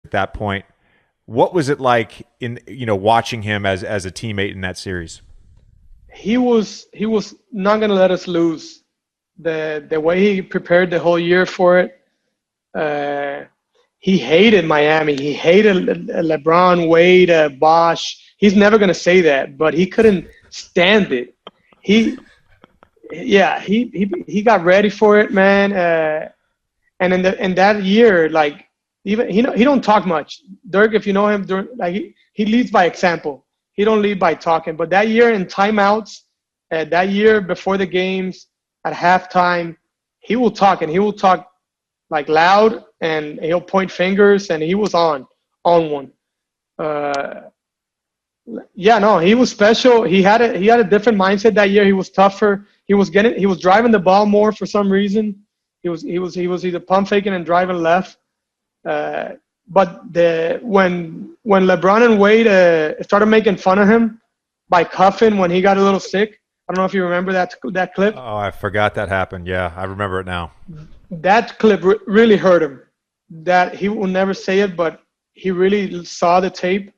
at that point. What was it like in watching him as a teammate in that series? He was not gonna let us lose. The way he prepared the whole year for it. He hated Miami. He hated LeBron, Wade, Bosh. He's never gonna say that, but he couldn't stand it. He he got ready for it, man. And in that year, like even he don't talk much. Dirk, if you know him, like he leads by example. He don't lead by talking. But that year in timeouts, that year before the games, at halftime, he will talk, and he will talk like loud, and he'll point fingers, and he was on one. No, he was special. He had a different mindset that year. He was tougher. He was driving the ball more for some reason. He was either pump faking and driving left. But when LeBron and Wade started making fun of him by cuffing when he got a little sick. I don't know if you remember that clip. Oh, I forgot that happened. Yeah, I remember it now. That clip really hurt him. That he will never say it, but he really saw the tape,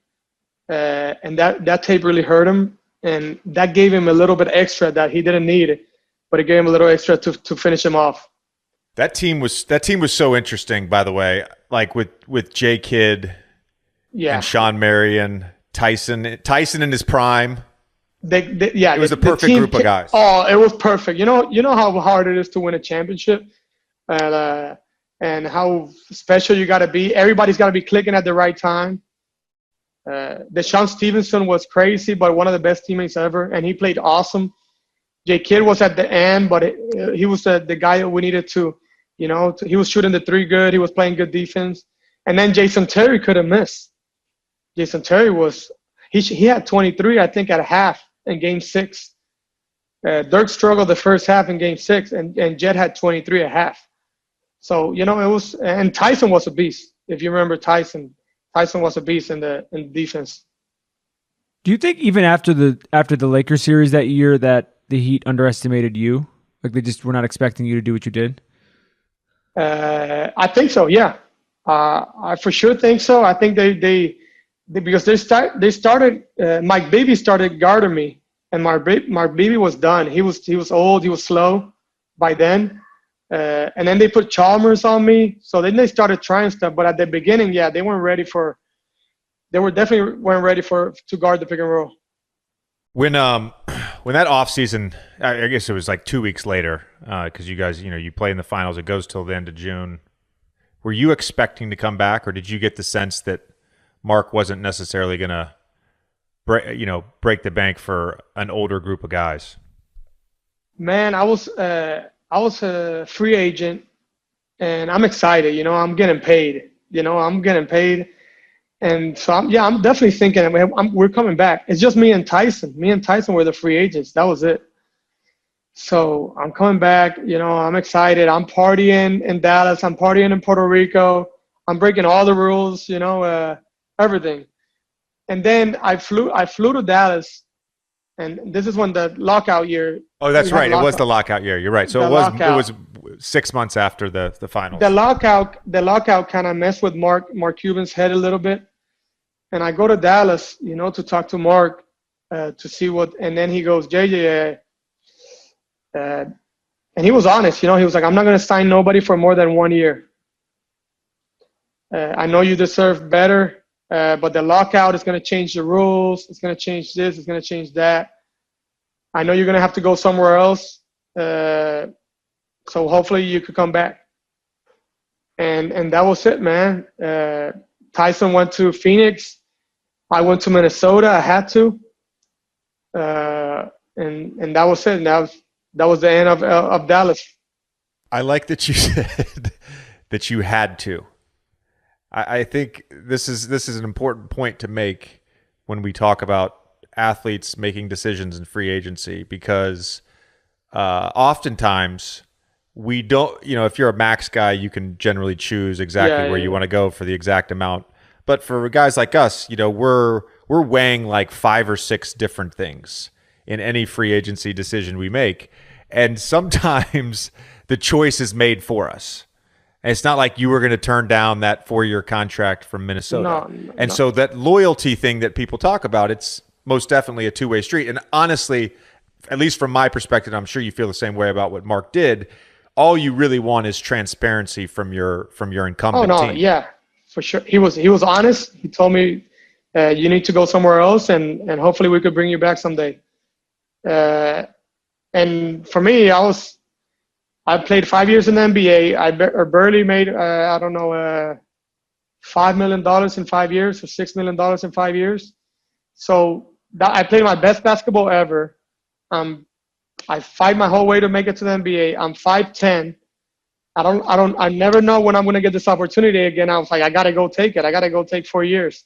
and that tape really hurt him, and that gave him a little bit extra that he didn't need, but it gave him a little extra to finish him off. That team was so interesting, by the way. Like with J Kidd, and Sean Marion, Tyson in his prime. It was a perfect group of guys. Oh, it was perfect. You know how hard it is to win a championship, and how special you got to be. Everybody's got to be clicking at the right time. Deshaun Stevenson was crazy, but one of the best teammates ever, and he played awesome. J Kidd was at the end, but he was the guy that we needed to, he was shooting the three good. He was playing good defense. And then Jason Terry couldn't miss. Jason Terry he had 23, I think, at a half in Game 6. Dirk struggled the first half in Game 6, and Jet had 23 at half. So, it was – and Tyson was a beast. If you remember Tyson was a beast in defense. Do you think even after the Lakers series that year that the Heat underestimated you? Like they just were not expecting you to do what you did? I think so, yeah. I for sure think so. I think they because they started Mike Bibby started guarding me, and Mark Bibby was done. He was old, he was slow by then. And then they put Chalmers on me, so then they started trying stuff. But at the beginning, yeah, they definitely weren't ready to guard the pick and roll. When that offseason, I guess it was like 2 weeks later, because you guys, you play in the finals. It goes till the end of June. Were you expecting to come back, or did you get the sense that Mark wasn't necessarily going to break the bank for an older group of guys? Man, I was a free agent, and I'm excited. I'm getting paid. And so I'm definitely thinking we're coming back. It's just me and Tyson. Me and Tyson were the free agents. That was it. So I'm coming back. I'm excited. I'm partying in Dallas. I'm partying in Puerto Rico. I'm breaking all the rules. Everything. And then I flew to Dallas, and this is when the lockout year. Oh, that's right. It was the lockout year. You're right. So it was 6 months after the finals. The lockout kind of messed with Mark Cuban's head a little bit. And I go to Dallas, to talk to Mark, to see what, and then he goes, JJ, and he was honest, he was like, I'm not going to sign nobody for more than 1 year. I know you deserve better, but the lockout is going to change the rules. It's going to change this. It's going to change that. I know you're going to have to go somewhere else. So hopefully you could come back. And that was it, man. Tyson went to Phoenix. I went to Minnesota. I had to, and that was it. And that was the end of Dallas. I like that you said that you had to. I think this is an important point to make when we talk about athletes making decisions in free agency, because oftentimes we don't. If you're a max guy, you can generally choose exactly where you want to go for the exact amount. But for guys like us, we're weighing like 5 or 6 different things in any free agency decision we make. And sometimes the choice is made for us. And it's not like you were going to turn down that 4-year contract from Minnesota. No. So that loyalty thing that people talk about, it's most definitely a two-way street. And honestly, at least from my perspective, I'm sure you feel the same way about what Mark did. All you really want is transparency from your incumbent team. Yeah, for sure. He was honest. He told me, you need to go somewhere else, and hopefully we could bring you back someday. And for me, I played 5 years in the NBA. I barely made $5 million in 5 years or $6 million in 5 years. So I played my best basketball ever. I fight my whole way to make it to the NBA. I'm 5'10". I never know when I'm going to get this opportunity again. I was like, I got to go take it. I got to go take 4 years.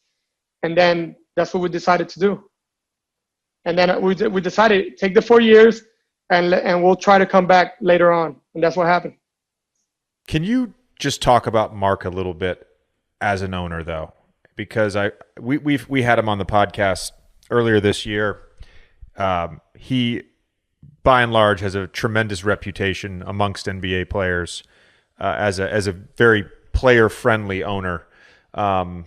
And then that's what we decided to do. And then we decided take the 4 years and we'll try to come back later on. And that's what happened. Can you just talk about Mark a little bit as an owner, though? Because we had him on the podcast earlier this year. He, by and large, has a tremendous reputation amongst NBA players as a very player-friendly owner. And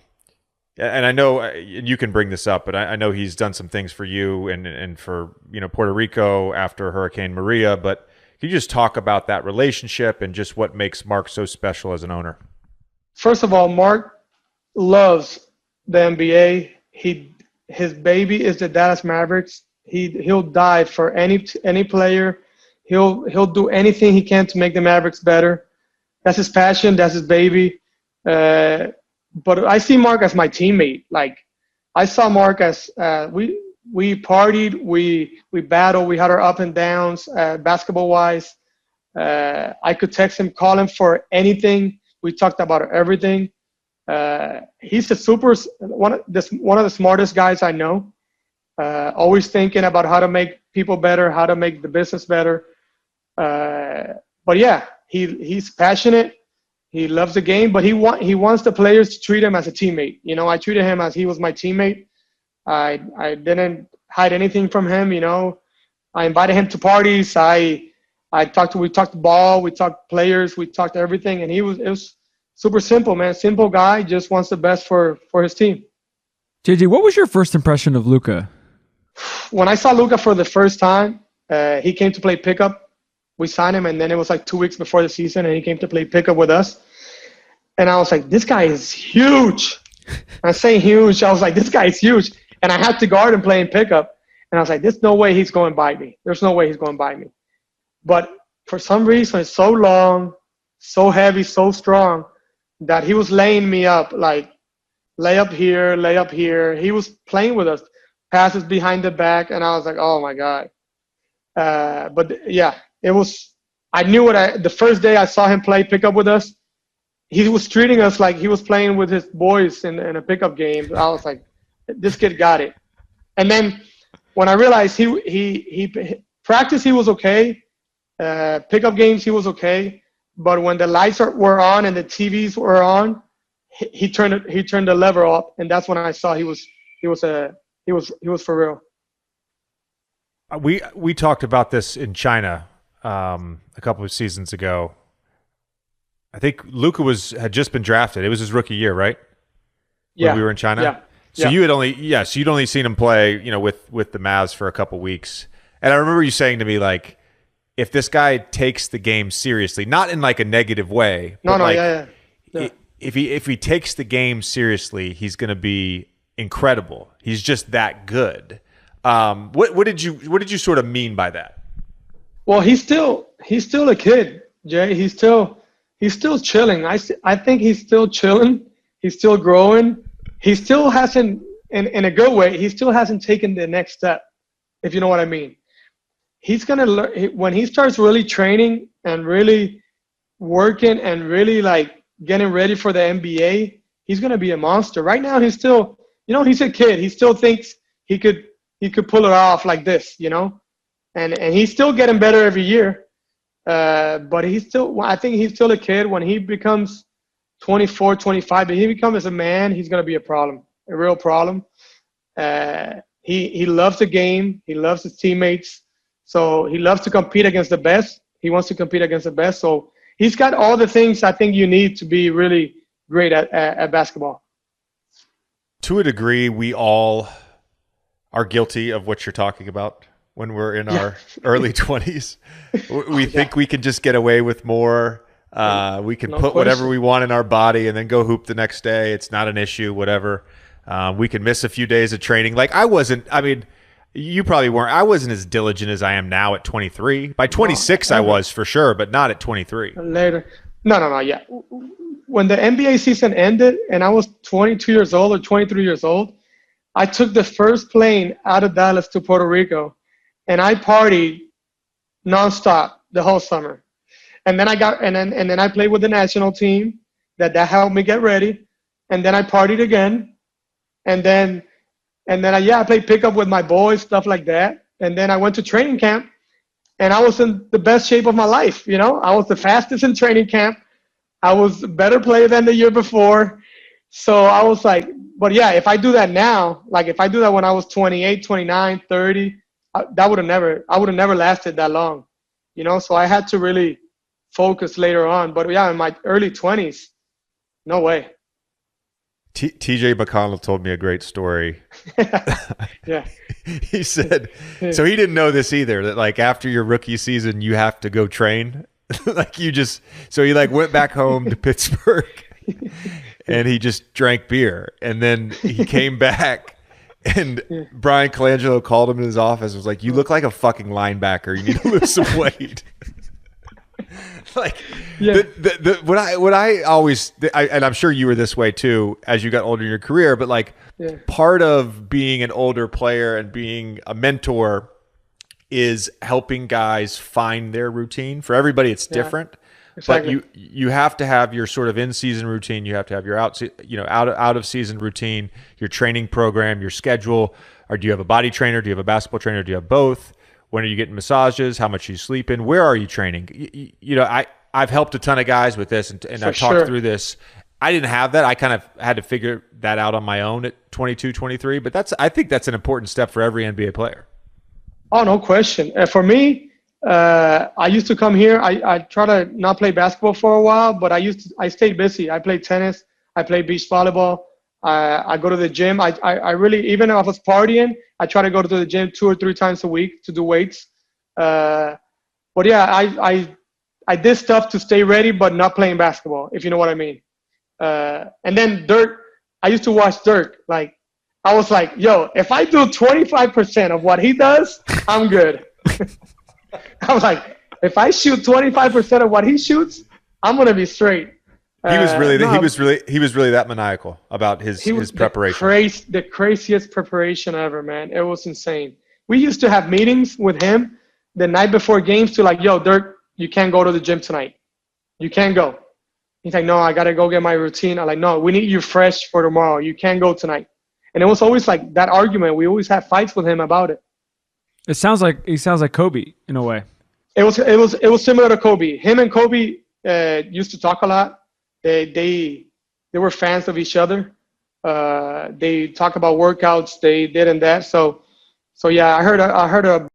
I know you can bring this up, but I know he's done some things for you and for Puerto Rico after Hurricane Maria. But can you just talk about that relationship and just what makes Mark so special as an owner? First of all, Mark loves the NBA. His baby is the Dallas Mavericks. He'll die for any player. He'll do anything he can to make the Mavericks better. That's his passion. That's his baby. But I see Mark as my teammate. Like, I saw Mark as we partied, we battled, we had our up and downs basketball wise. I could text him, call him for anything. We talked about everything. He's one of the smartest guys I know. Always thinking about how to make people better, how to make the business better. But yeah, he's passionate. He loves the game, but he wants the players to treat him as a teammate. I treated him as he was my teammate. I didn't hide anything from him. I invited him to parties. We talked ball, we talked players, we talked everything, and it was super simple, man. Simple guy, just wants the best for his team. JJ, what was your first impression of Luka? When I saw Luka for the first time, he came to play pickup. We signed him, and then it was like 2 weeks before the season, and he came to play pickup with us. And I was like, this guy is huge. I say huge. I was like, this guy is huge. And I had to guard him playing pickup. And I was like, there's no way he's going by me. There's no way he's going by me. But for some reason, it's so long, so heavy, so strong that he was laying me up, like lay up here, lay up here. He was playing with us, passes behind the back. And I was like, oh, my God. But, yeah. It was. I knew the first day I saw him play pickup with us, he was treating us like he was playing with his boys in a pickup game. I was like, this kid got it. And then when I realized he practice, he was okay. Pickup games, he was okay. But when the lights were on and the TVs were on, he turned the lever up, and that's when I saw he was for real. We talked about this in China. A couple of seasons ago. I think Luka had just been drafted. It was his rookie year, right? Yeah. When we were in China? Yeah. So you'd only seen him play, with the Mavs for a couple weeks. And I remember you saying to me, like, if this guy takes the game seriously, not in like a negative way, but if he takes the game seriously, he's going to be incredible. He's just that good. What did you sort of mean by that? Well, he's still a kid, Jay. He's still chilling. I think he's still chilling. He's still growing. He still hasn't, in a good way, he still hasn't taken the next step, if you know what I mean. He's going to learn when he starts really training and really working and really like getting ready for the NBA. He's going to be a monster. Right now, he's still, he's a kid. He still thinks he could pull it off like this, And he's still getting better every year, but I think he's still a kid. When he becomes 24, 25, but he becomes a man, he's going to be a problem, a real problem. He loves the game. He loves his teammates. So he loves to compete against the best. He wants to compete against the best. So he's got all the things I think you need to be really great at basketball. To a degree, we all are guilty of what you're talking about when we're in our early 20s. We think we can just get away with more. We can put whatever we want in our body and then go hoop the next day. It's not an issue, whatever. We can miss a few days of training. Like you probably weren't. I wasn't as diligent as I am now at 23. By 26, I was for sure, but not at 23. Later. No. Yeah. When the NBA season ended and I was 22 years old or 23 years old, I took the first plane out of Dallas to Puerto Rico, and I partied nonstop the whole summer. And then I played with the national team. That helped me get ready. And then I partied again. And then I played pickup with my boys, stuff like that. And then I went to training camp, and I was in the best shape of my life. You know, I was the fastest in training camp. I was a better player than the year before. So I was like, but yeah, if I do that now, like if I do that when I was 28, 29, 30, I would have never lasted that long. You know, so I had to really focus later on. But yeah, in my early 20s, no way. TJ McConnell told me a great story. Yeah. He said, so he didn't know this either, that like after your rookie season, you have to go train. So he like went back home to Pittsburgh and he just drank beer. And then he came back and Brian Colangelo called him in his office and was like, you look like a fucking linebacker. You need to lose some weight. Like what I always, and I'm sure you were this way too as you got older in your career, but like part of being an older player and being a mentor is helping guys find their routine. For everybody, it's different. Exactly. But you have to have your sort of in-season routine. You have to have your out of season routine, your training program, your schedule. Or do you have a body trainer? Do you have a basketball trainer? Do you have both? When are you getting massages? How much are you sleeping? Where are you training? I've helped a ton of guys with this, and I've talked through this. I didn't have that. I kind of had to figure that out on my own at 22, 23. But I think that's an important step for every NBA player. Oh, no question. For me, I used to come here. I try to not play basketball for a while, but I stayed busy. I played tennis. I played beach volleyball. I go to the gym. I really, even if I was partying, I try to go to the gym 2 or 3 times a week to do weights. But yeah, I did stuff to stay ready, but not playing basketball, if you know what I mean. And then Dirk, I used to watch Dirk. Like, I was like, yo, if I do 25% of what he does, I'm good. I was like, if I shoot 25% of what he shoots, I'm gonna be straight. He was really that maniacal about his preparation. The craziest preparation ever, man. It was insane. We used to have meetings with him the night before games to like, yo, Dirk, you can't go to the gym tonight. You can't go. He's like, no, I gotta go get my routine. I'm like, no, we need you fresh for tomorrow. You can't go tonight. And it was always like that argument. We always had fights with him about it. He sounds like Kobe in a way. It was similar to Kobe. Him and Kobe used to talk a lot. They were fans of each other. They talk about workouts they did and that. So yeah, I heard a